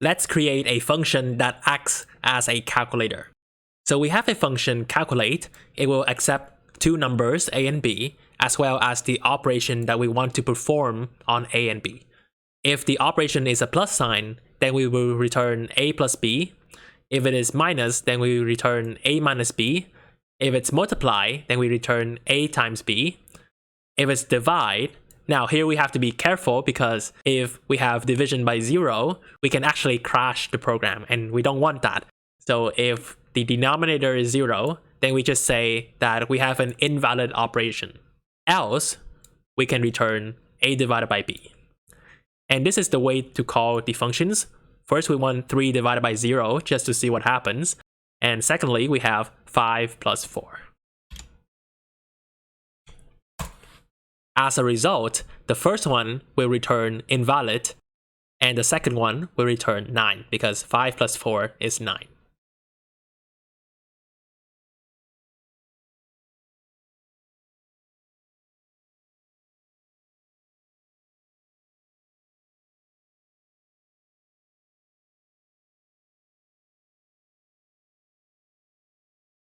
Let's create a function that acts as a calculator. So we have a function calculate. It will accept two numbers, a and b, as well as the operation that we want to perform on a and b. If the operation is a plus sign, then we will return a plus b. If it is minus, then we will return a minus b. If it's multiply, then we return a times b. If it's divide, now here we have to be careful because if we have division by 0, we can actually crash the program, and we don't want that. So if the denominator is 0, then we just say that we have an invalid operation. Else, we can return a divided by b. And this is the way to call the functions. First, we want 3 divided by 0 just to see what happens. And secondly, we have 5 plus 4. As a result, the first one will return invalid, and the second one will return 9 because 5 plus 4 is 9.